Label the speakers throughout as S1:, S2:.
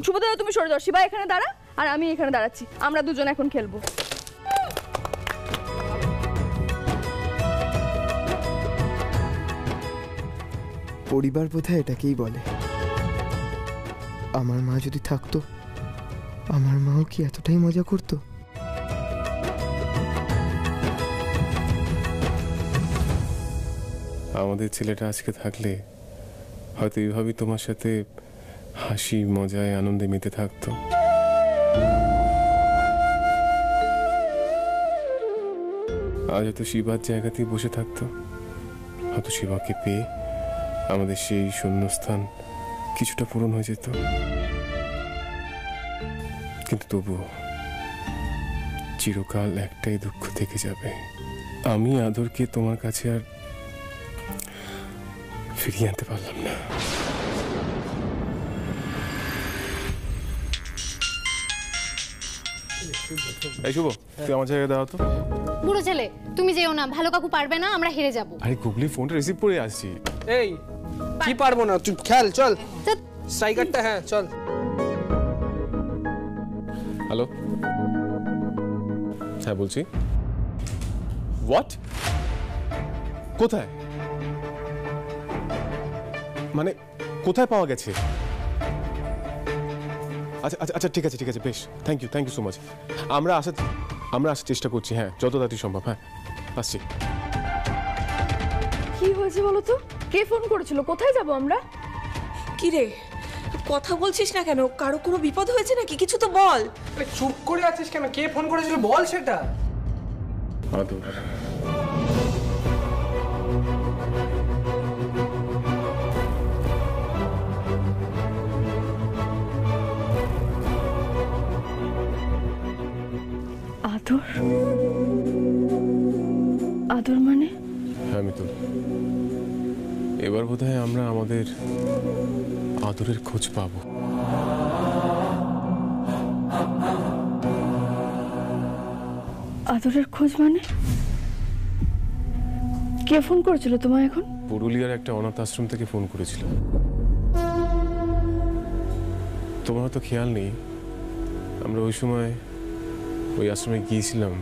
S1: শুভদা তুমি সরে যাও, শিবা এখানে দাঁড়া আর আমি এখানে দাঁড়াচ্ছি, আমরা দুজন এখন খেলবো।
S2: পরিবার বোধহয় এটাকেই বলে। আমার মা যদি থাকতো, আমার মাও কি এতটাই মজা করতো?
S3: আমাদের ছেলেটা আজকে থাকলে হয়তো এইভাবেই তোমার সাথে হাসি মজায় আনন্দে মেতে থাকতো। আজ হয়তো শিবার জায়গাতেই বসে থাকতো, হয়তো শিবাকে পেয়ে আমাদের সেই শূন্যস্থান কিছুটা পূরণ হয়ে যেত। কিন্তু তবুও চিরকাল একটাই দুঃখ থেকে যাবে, আমি আদরকে তোমার কাছে আর ফিরিয়ে আনতে পারলাম না। এই শুভ, তুই আমার জায়গায় দাও তো।
S4: বুড়ো ছেলে তুমি যেও না, ভালো কাকু পারবে না, আমরা হেরে যাব।
S3: আরে গুগলি ফোনটা রিসিভ করে আসছি।
S5: এই কি পারবো না, তুই খেল, চল স্ট্রাইকারটা। হ্যাঁ চল।
S3: হ্যালো, হ্যাঁ বলছি। হোয়াট? কোথায়? মানে কোথায় পাওয়া গেছে? আচ্ছা আচ্ছা আচ্ছা, ঠিক আছে ঠিক আছে, বেশ, থ্যাংক ইউ সো মাচ। আমরা আসার চেষ্টা করছি, হ্যাঁ যত তাড়াতাড়ি সম্ভব। হ্যাঁ আসছি।
S1: কি হয়েছে বলো তো? কে ফোন করেছিল? কোথায় যাব আমরা?
S6: কি রে কথা বলছিস না কেন? কারো কোনো বিপদ হয়েছে নাকি? কিছু তো বল।
S5: চুপ করে আছিস কেন? কে ফোন করেছিল বল সেটা।
S3: আদর,
S1: আদর? আদর মানে?
S3: হ্যাঁ মিতুল, এবার বোধহয় আমরা আমাদের আদরের খোঁজ পাবো।
S1: আদরের খোঁজ মানে? কে ফোন করেছিল তোমায় এখন?
S3: পুরুলিয়ার একটা অনাথ আশ্রম থেকে ফোন করেছিল। তোমার হয়তো খেয়াল নেই, আমরা ওই সময় ওই আশ্রমে গিয়েছিলাম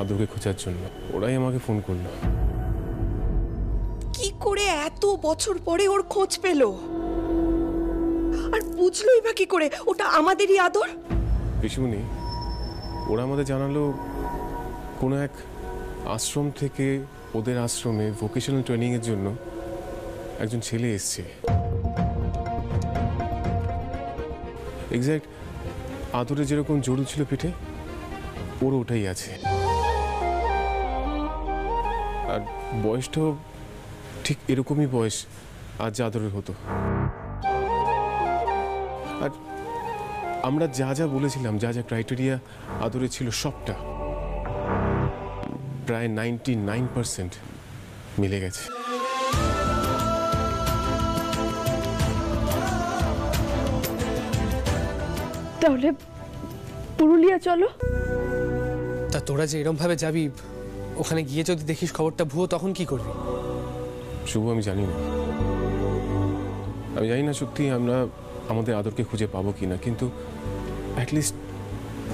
S3: আদরকে খোঁজার জন্য। ওরাই আমাকে ফোন করলো।
S6: কি করে এত বছর পরে ওর খোঁজ পেল? আর বুঝলোই বা কি করে ওটা আমাদেরই আদর?
S3: পিসিমণি, ওরা আমাদের জানালো কোনো এক আশ্রম থেকে ওদের আশ্রমে ভোকেশনাল ট্রেনিং এর জন্য একজন ছেলে এসছে। এক্স্যাক্ট আদরে যেরকম জড়ু ছিল পিঠে, ওর ওটাই আছে। আর বয়সটাও ঠিক এরকমই বয়স আজ যা আদরের হতো। আর আমরা যা যা বলেছিলাম, যা যা ক্রাইটেরিয়া আদরে ছিল, সবটা প্রায় 99% মিলে গেছে।
S1: তাহলে পুরুলিয়া চলো।
S5: তা তোরা যে এরকম ভাবে যাবি, ওখানে গিয়ে যদি দেখিস খবরটা ভুয়ো, তখন কি করবি?
S3: শুভ, আমি জানি না সত্যি আমরা আমাদের আদরকে খুঁজে পাবো কিনা, কিন্তু অ্যাটলিস্ট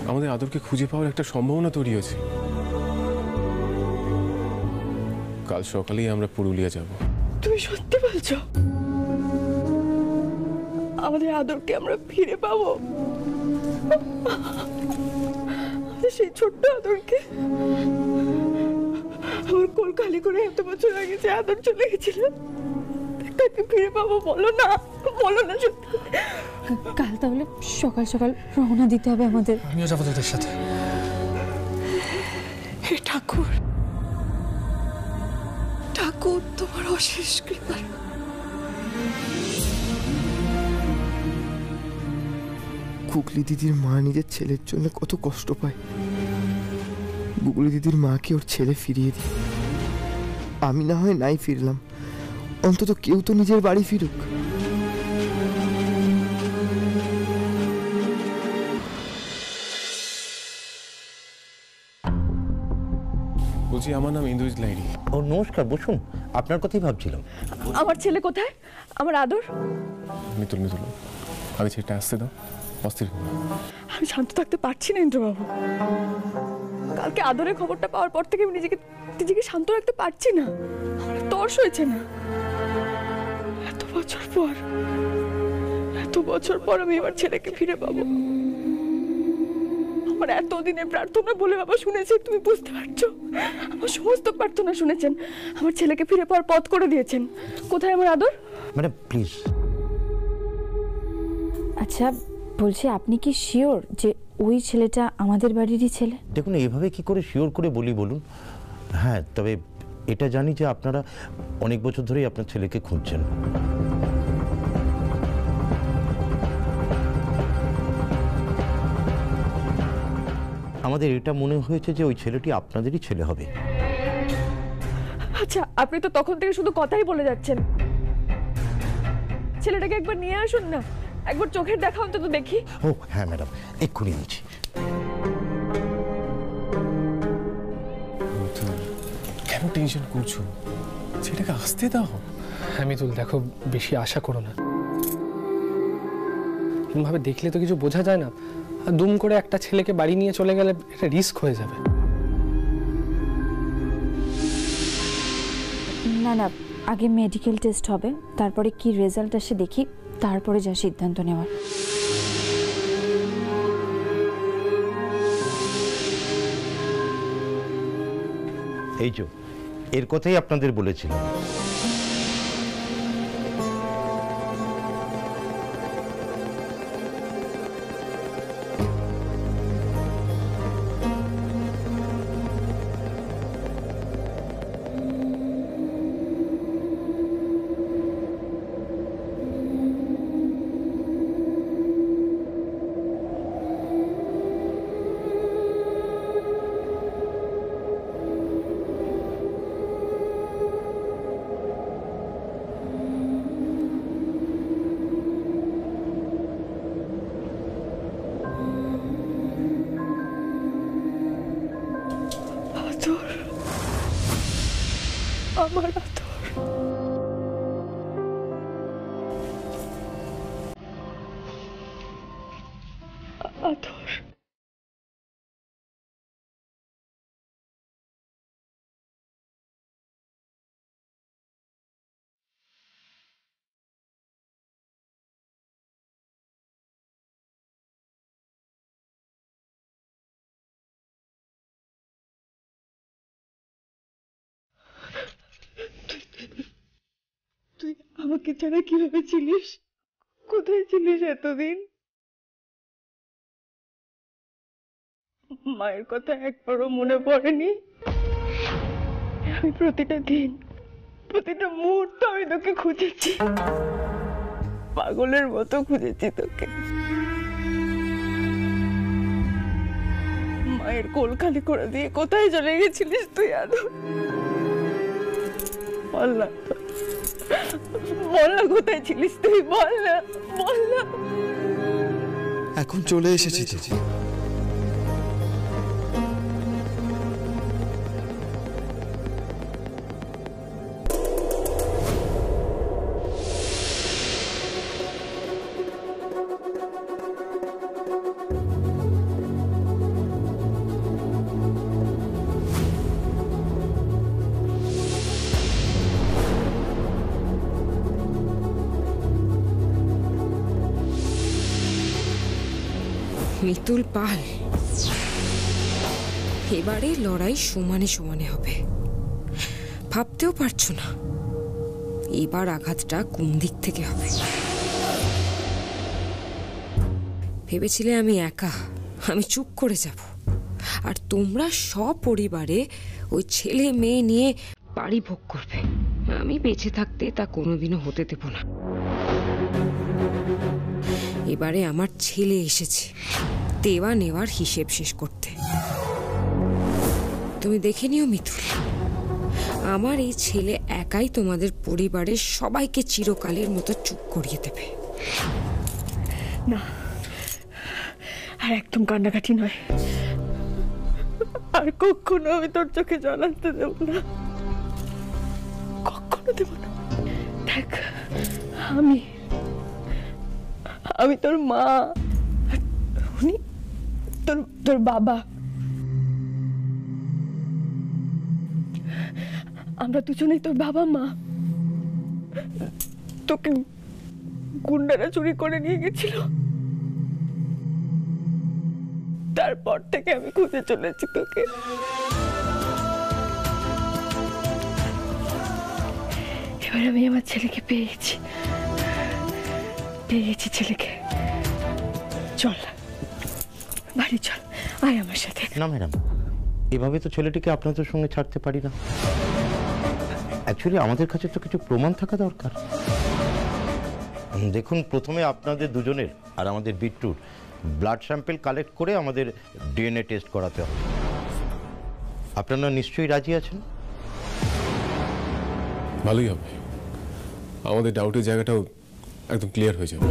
S3: আমাদের আদরকে খুঁজে পাওয়ার একটা সম্ভাবনা তৈরি হয়েছে। কাল সকালেই আমরা পুরুলিয়া যাব।
S1: তুমি সত্যি বলছো? আমাদের আদরকে আমরা ফিরে পাবো? সেই ছোট্ট আদরকে, আমার কোল খালি করে এত বছর আগে যে আদর চলে গেছিল, তাকে ফিরে পাবো? বলো না সত্যি।
S4: কাল তাহলে সকাল সকাল রওনা দিতে হবে আমাদের।
S5: আমিও যাবো তোদের সাথে।
S6: হে ঠাকুর, ঠাকুর তোমার অশেষ কৃপা।
S2: গুগলি দিদির মা নিজের ছেলের জন্য কত কষ্ট পায়। গুগলি দিদির মাকে ওর ছেলে ফিরিয়ে দিই। আমি না হয় নাই ফিরলাম, অন্তত কেউ তো নিজের বাড়ি ফিরুক।
S3: বলছি, আমার নাম ইন্দ্রজিৎ লাহিড়ী।
S7: ও নমস্কার, বসুন। আপনার কথাই ভাবছিলাম।
S1: আমার ছেলে কোথায়? আমার আদর?
S3: মিতুল, আগে ছেলেটা আসতে দাও, অস্থির হবো না।
S1: আমি শান্ত থাকতে পারছি না ইন্দ্রবাবু। কালকে আদরের খবরটা পাওয়ার পর থেকে আমি নিজেকে শান্ত রাখতে পারছি না। আমার তর্স হয়েছে না। এত বছর পর আমি আমার ছেলেকে ফিরে পাবো। আমার এতদিনের প্রার্থনা বলে বাবা শুনেছি, তুমি বুঝতে পারছো? আমার সমস্ত প্রার্থনা শুনেছেন, আমার ছেলেকে ফিরে পাওয়ার পথ করে দিয়েছেন। কোথায় আমার আদর?
S7: Madam please.
S4: আচ্ছা বলছি, আপনি কি শিওর যে ওই ছেলেটা আমাদের বাড়িরই ছেলে?
S7: দেখুন, এভাবে কি করে শিওর করে বলি বলুন? হ্যাঁ, তবে এটা জানি যে আপনারা অনেক বছর ধরেই আপনার ছেলেকে খুঁজছেন। আমাদের এটা মনে হয়েছে যে ওই ছেলেটি আপনাদেরই ছেলে হবে।
S1: আচ্ছা, আপনি তো তখন থেকে শুধু কথাই বলে যাচ্ছেন। ছেলেটাকে একবার নিয়ে আসুন না, একবার চোখের দেখা অন্তত দেখি।
S7: ও হ্যাঁ ম্যাডাম, এক্ষুনি নিচ্ছি।
S3: কেন টেনশন করছো? ছেলেটাকে আসতে দাও।
S5: মিতুল দেখো, বেশি আশা করো না। এরকমভাবে দেখলে তো কিছু বোঝা যায় না। আর দুম করে একটা ছেলেকে বাড়ি নিয়ে চলে গেলে একটা রিস্ক হয়ে যাবে।
S4: না না, আগে মেডিকেল টেস্ট হবে, তারপরে কি রেজাল্ট আসে দেখি, তারপরে যা সিদ্ধান্ত নেওয়ার।
S7: এই যে এর কথাই আপনাদের বলেছিলাম।
S1: আমার আদর। আদর। তুই আমাকে ছাড়া কিভাবে ছিলিস? কোথায় ছিলিস এতদিন? মায়ের কথা একবারও মনে পড়েনি? আমি প্রতিটা দিন, প্রতিটা মুহূর্ত আমি তোকে খুঁজেছি, পাগলের মতো খুঁজেছি তোকে। মায়ের কোল খালি করে দিয়ে কোথায় চলে গেছিলিস তুই আদর? বল না, বল না কোথায় ছিলিস তুই? বল না, বল না।
S2: এখন চলে এসেছি তো।
S8: মিতুল পাল, এবারে লড়াই সমানে সমানে হবে। ভাবতেও পারছো না এবার আঘাতটা কোন দিক থেকে হবে। ভেবেছিলে আমি একা, আমি চুপ করে যাব, আর তোমরা সপরিবারে ওই ছেলে মেয়ে নিয়ে বাড়ি ভোগ করবে। আমি বেঁচে থাকতে তা কোনোদিনও হতে দেব না। এবারে আমার ছেলে এসেছে দেওয়া নেওয়ার হিসেব শেষ করতে। তুমি দেখে নিও মিতুল, আমার এই ছেলে একাই তোমাদের পরিবারের সবাইকে চিরকালের মতো চুপ করিয়ে দেবে।
S1: না, আর একদম কান্নাকাটি নয়, আর কখনো আমি তোর চোখে জল আনতে দেব না, কখনো দেব না। দেখ, আমি তোর মা, উনি তোর তোর বাবা। আমরা দুজনেই তোর বাবা মা। তোকে গুন্ডারা চুরি করে নিয়ে গেছিল, তারপর থেকে আমি খুঁজে চলেছি তোকে। এবার আমি আমার ছেলেকে পেয়ে গেছি ছেলেকে। চল বাড়ি চল, আয় আমার সাথে।
S7: না ম্যাডাম, এভাবে তো ছেলেটিকে আপনাদের সঙ্গে ছাড়তে পারি না। অ্যাকচুয়ালি আমাদের কাছে তো কিছু প্রমাণ থাকা দরকার। দেখুন, প্রথমে আপনাদের দুজনের আর আমাদের বিট্টুর ব্লাড স্যাম্পেল কালেক্ট করে আমাদের ডিএনএ টেস্ট করাতে হবে। আপনারা নিশ্চয়ই রাজি আছেন?
S3: ভালোই হবে, আমাদের ডাউটের জায়গাটাও একদম ক্লিয়ার হয়ে যাবে।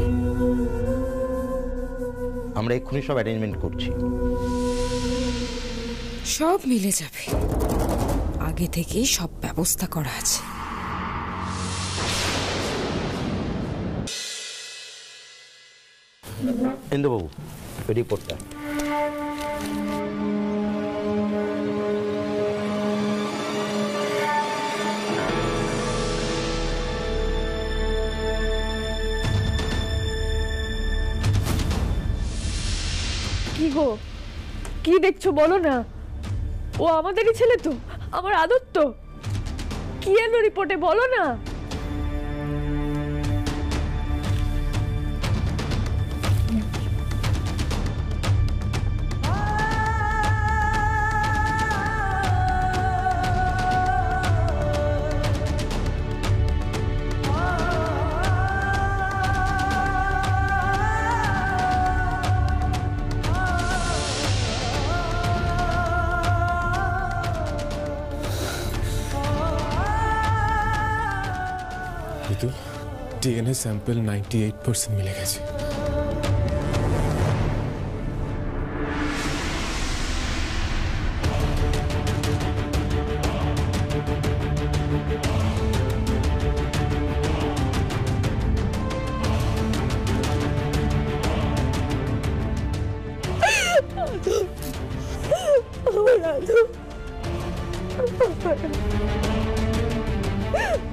S7: আমরা এক্ষুনি সব অ্যারেঞ্জমেন্ট করছি।
S8: সব মিলে যাবে, আগে থেকেই সব ব্যবস্থা করা আছে।
S7: ইন্দুবাবু, রিপোর্টটা।
S1: কি গো, কি দেখছো বলো না? ও আমাদেরই ছেলে তো, আমার আদর তো। কি এলো রিপোর্টে বলো না?
S3: ডিএনএ স্যাম্পল 98% মিলে গেছে।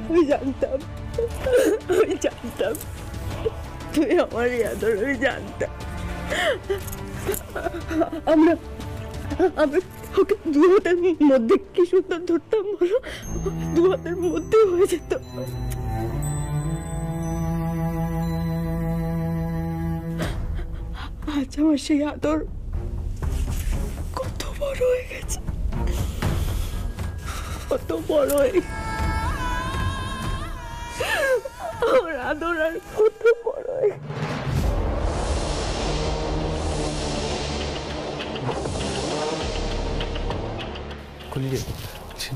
S1: আমি জানতাম তুই আমার আদর, আমি জানতাম। আমরা ওকে দু হাতের মধ্যে কি সুন্দর ধরতাম বলো, দু হাতের মধ্যে হয়ে যেত। আজ আমার সেই আদর কত বড় হয়ে গেছে, কত বড় হয়ে আমার আদর আর কত বড় হয়ে।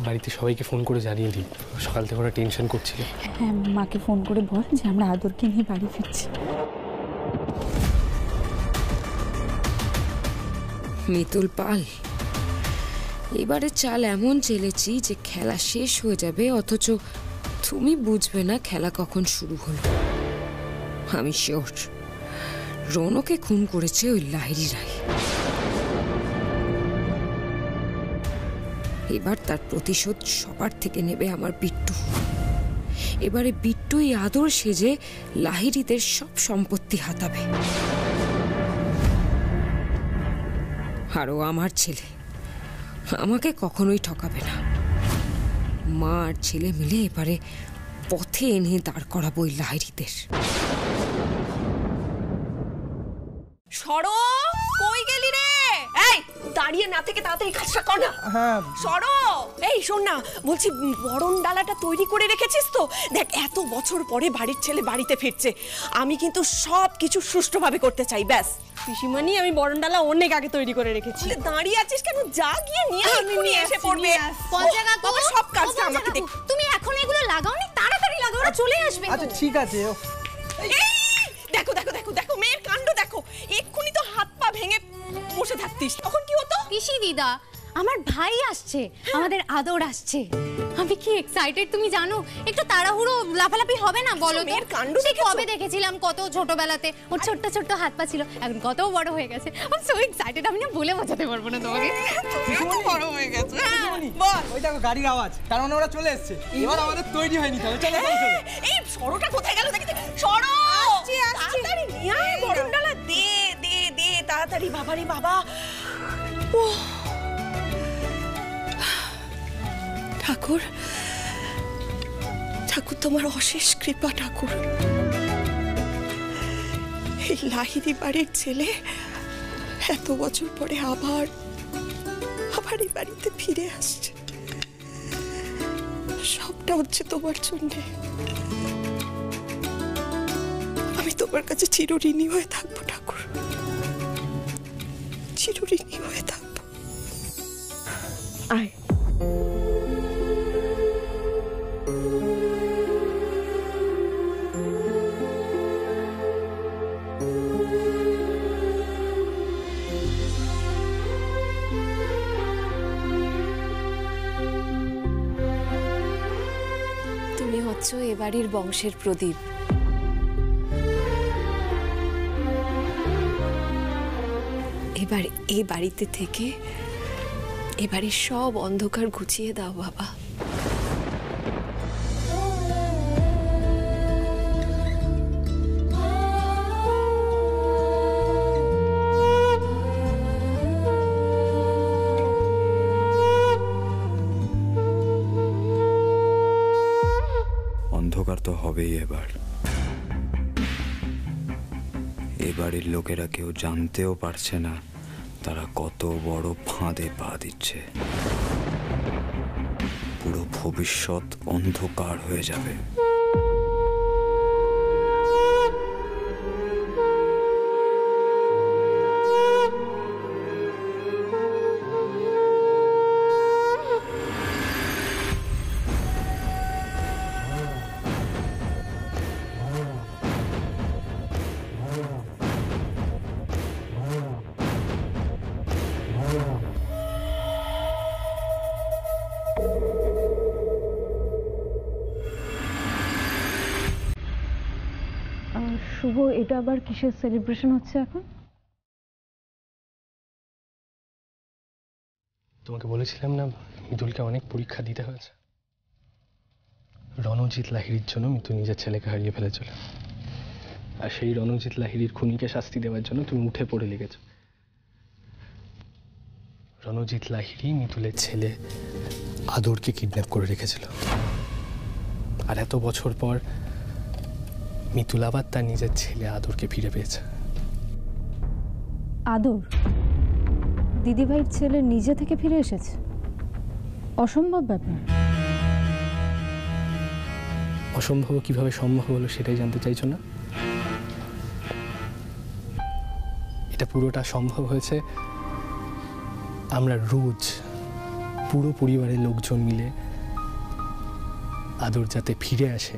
S5: বাড়িতে সবাইকে ফোন করে জানিয়ে দিই, সকাল থেকে ওরা টেনশন করছিল।
S4: হ্যাঁ, মাকে ফোন করে বল যে আমরা আদরকে নিয়ে বাড়ি ফিরছি।
S8: মিতুল পাল, এবারে চাল এমন চেলেছি যে খেলা শেষ হয়ে যাবে, অথচ তুমি বুঝবে না খেলা কখন শুরু হলো। আমি শিওর রৌনকে খুন করেছে ওই লাহিড়ী রায়। এবার তার প্রতিশোধ সবার থেকে নেবে আমার বিট্টু। এবারে বিট্টুই আদর সেজে লাহিড়ীদের সব সম্পত্তি হাতাবে। আর ও আমার ছেলে, আমাকে কখনোই ঠকাবে না। মা আর ছেলে মিলে এবারে পথে এনে দাঁড় করাবো ওই লাহিড়ীদের।
S6: সরো, কই গেলি রে? এই দাঁড়িয়ে না থেকে তাড়াতাড়ি কাজটা কর না। হ্যাঁ সরো। এই শোন না, বলছি বরণ ডালাটা তৈরি করে রেখেছিস তো? দেখ, এত বছর পরে বাড়ির ছেলে বাড়িতে ফিরছে, আমি কিন্তু সব কিছু সুষ্ঠুভাবে করতে চাই। ব্যাস
S9: পিসিমণি, আমি বরণ ডালা অনেক আগে তৈরি করে রেখেছি।
S6: দাঁড়িয়ে আছিস কেন? যা গিয়ে নিয়ে এক্ষুনি এসে পড়বে। বাবা সব কাজটা আমাকে দেখ।
S9: তুমি এখন এগুলো লাগাওনি, তাড়াতাড়ি লাগাও, ওরা চলে আসবে।
S10: আচ্ছা ঠিক আছে।
S6: দেখো দেখো দেখো দেখো মেয়ের কাণ্ড দেখো, এক্ষুনি তো হাত পা ভেঙে বসে থাকতিস, তখন কি হতো?
S9: পিসি দিদা, আমার ভাই আসছে, আমাদের আদর আসছে। আমি কি এক্সাইটেড তুমি জানো? একটু তাড়াহুড়ো লাফালাফি হবে না বলো তো?
S6: মেয়ের কাণ্ড
S9: সে
S6: দেখেছো?
S9: কবে দেখেছিলাম কত ছোটবেলাতে ওর ছোট্ট ছোট্ট হাত পা ছিল, এখন কত বড় হয়ে গেছে। আমি সো এক্সাইটেড, আমি না বলে বোঝাতে পারবো না তোমাকে।
S6: এত বড় হয়ে গেছে।
S10: বল, ওই দেখো গাড়ির আওয়াজ, তার মানে ওরা চলে এসেছে। এবার আমাদের তৈরি হয়ে নিতে হবে। চলো চলো চলো।
S6: এই সরোটা কোথায় গেল দেখি? সরো, তাড়াতাড়ি নিয়ে আয় বরণ ডালা, দে দে দে তাড়াতাড়ি। বাবারে বাবা, ও ঠাকুর, ঠাকুর তোমার অশেষ কৃপা ঠাকুর। এই লাহিড়ী বাড়ির ছেলে এত বছর পরে আবার এই বাড়িতে ফিরে আসছে, সবটা হচ্ছে তোমার জন্যে। আমি তোমার কাছে চিরঋণী হয়ে থাকবো ঠাকুর, চিরঋণী হয়ে থাকবো। আয় তুমি হচ্ছ এ বাড়ির বংশের প্রদীপ। এবার এই বাড়িতে থেকে এ বাড়ির সব অন্ধকার ঘুচিয়ে দাও বাবা।
S11: অন্ধকার তো হবেই এবার। এ বাড়ির লোকেরা কেউ জানতেও পারছে না তারা কত বড় ফাঁদে পা দিচ্ছে। পুরো ভবিষ্যৎ অন্ধকার হয়ে যাবে।
S4: শুভ, এটা আবার কিসের সেলিব্রেশন হচ্ছে এখন?
S5: তোমাকে বলেছিলাম না মিতুলকে অনেক পরীক্ষা দিতে হয়েছে। রণজিৎ লাহিড়ীর জন্য মিতু নিজের ছেলেকে হারিয়ে ফেলেছিল, আর সেই রণজিৎ লাহিড়ীর খুনিকে শাস্তি দেওয়ার জন্য তুমি উঠে পড়ে লেগেছ। রণজিৎ লাহিড়ী মিতুলের ছেলে আদরকে কিডন্যাপ করে রেখেছিল, আর এত বছর পর মিতুল আবার তার নিজের ছেলে আদরকে ফিরে পেয়েছে।
S4: আদর দিদিভাইয়ের ছেলে নিজে থেকে ফিরে এসেছে? অসম্ভব ব্যাপার।
S5: অসম্ভব কিভাবে সম্ভব হলো সেটাই জানতে চাইছো না? এটা পুরোটা সম্ভব হয়েছে আমরা রোজ পুরো পরিবারের লোকজন মিলে আদর যাতে ফিরে আসে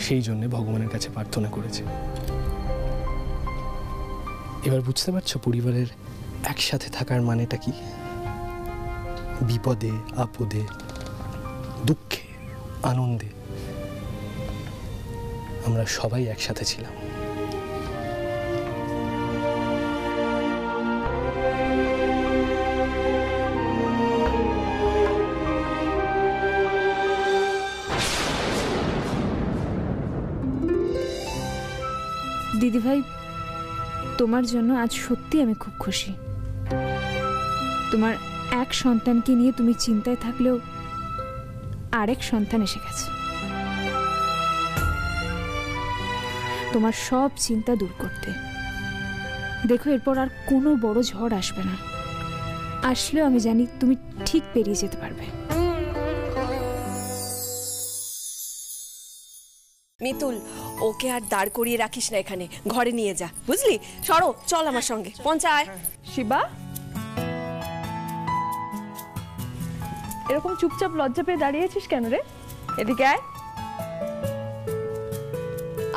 S5: সেই জন্য ভগবানের কাছে প্রার্থনা করেছি। এবার বুঝতে পারছো পরিবারের একসাথে থাকার মানেটা কি? বিপদে আপদে দুঃখে আনন্দে আমরা সবাই একসাথে ছিলাম।
S4: দিদিভাই, তোমার জন্য আজ সত্যি আমি খুব খুশি। তোমার এক সন্তানকে নিয়ে তুমি চিন্তায় থাকলেও আরেক সন্তান এসে গেছে। তোমার সব চিন্তা দূর করতে। দেখো, এরপর আর কোনো বড় ঝড় আসবে না। আসলেও আমি জানি তুমি ঠিক পেরিয়ে যেতে পারবে।
S6: মিতুল, ওকে আর দাঁড় করিয়ে রাখিস না এখানে, ঘরে নিয়ে যা, বুঝলি? সরো, চল আমার সঙ্গে। পঞ্চায়।
S1: শিবা, এরকম চুপচাপ লজ্জা পেয়ে দাঁড়িয়েছিস কেন রে? এদিকে আয়।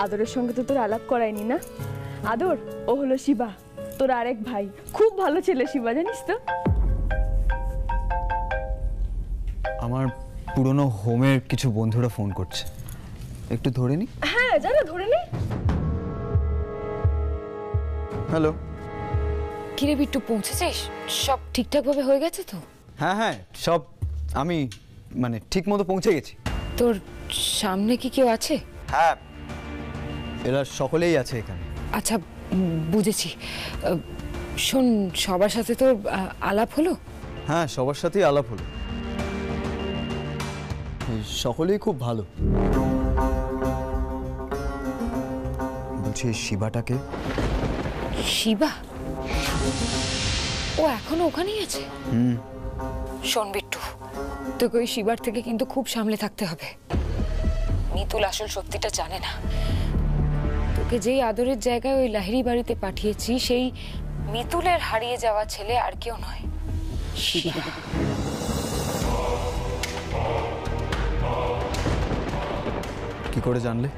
S1: আদরের সঙ্গে তো তোর আলাপ করায়নি না? আদর, ও হলো শিবা, তোর আরেক ভাই। খুব ভালো ছেলে শিবা, জানিস তো?
S12: আমার
S11: পুরনো হোমের কিছু বন্ধুরা ফোন করছে, একটু ধরে নি।
S1: হ্যাঁ জানা ধরে নে।
S11: হ্যালো।
S8: কিরে বিট্টু, পৌঁছেছিস? সব ঠিকঠাকভাবে হয়ে গেছে তো?
S11: হ্যাঁ হ্যাঁ, সব আমি মানে ঠিক মতো পৌঁছে গেছি।
S8: তোর সামনে কি কেউ আছে?
S11: হ্যাঁ, এরা সকলেই আছে এখানে।
S8: আচ্ছা, বুঝেছি। শোন, সবার সাথে তোর আলাপ হলো?
S11: হ্যাঁ, সবার সাথেই আলাপ হলো, সকলেই খুব ভালো। বলছি শিবাটাকে?
S8: শিবা? ও এখনো ওখানেই আছে? শোন বিট্টু, তোকে ওই শিবার থেকে কিন্তু খুব সামলে থাকতে হবে। মিতুল আসল সত্যিটা জানে না। তোকে যেই আদরের জায়গায় ওই লাহিড়ী বাড়িতে পাঠিয়েছি, সেই মিতুলের হারিয়ে যাওয়া ছেলে আর কেউ নয়, শিবা।
S11: কি করে জানলে?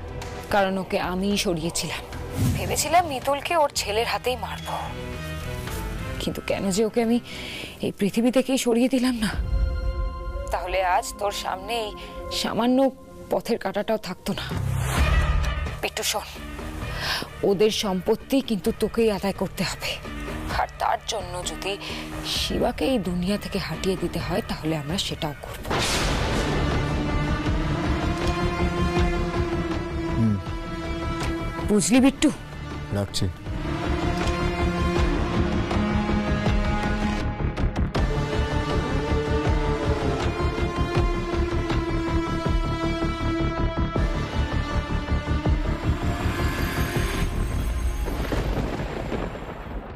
S8: কারণ ওকে আমিই সরিয়েছিলাম। ভেবেছিলাম মিতুলকে ওর ছেলের হাতেই মারবো, কিন্তু কেন যে ওকে আমি এই পৃথিবী থেকেই সরিয়ে দিলাম না। তাহলে আজ তোর সামনে এই সামান্য পথের কাঁটাটাও থাকতো না। একটু শোন, ওদের সম্পত্তি কিন্তু তোকেই আদায় করতে হবে, আর তার জন্য যদি শিবাকে এই দুনিয়া থেকে হাঁটিয়ে দিতে হয় তাহলে আমরা সেটাও করব। বুঝলি বিট্টু?
S11: রাখছি।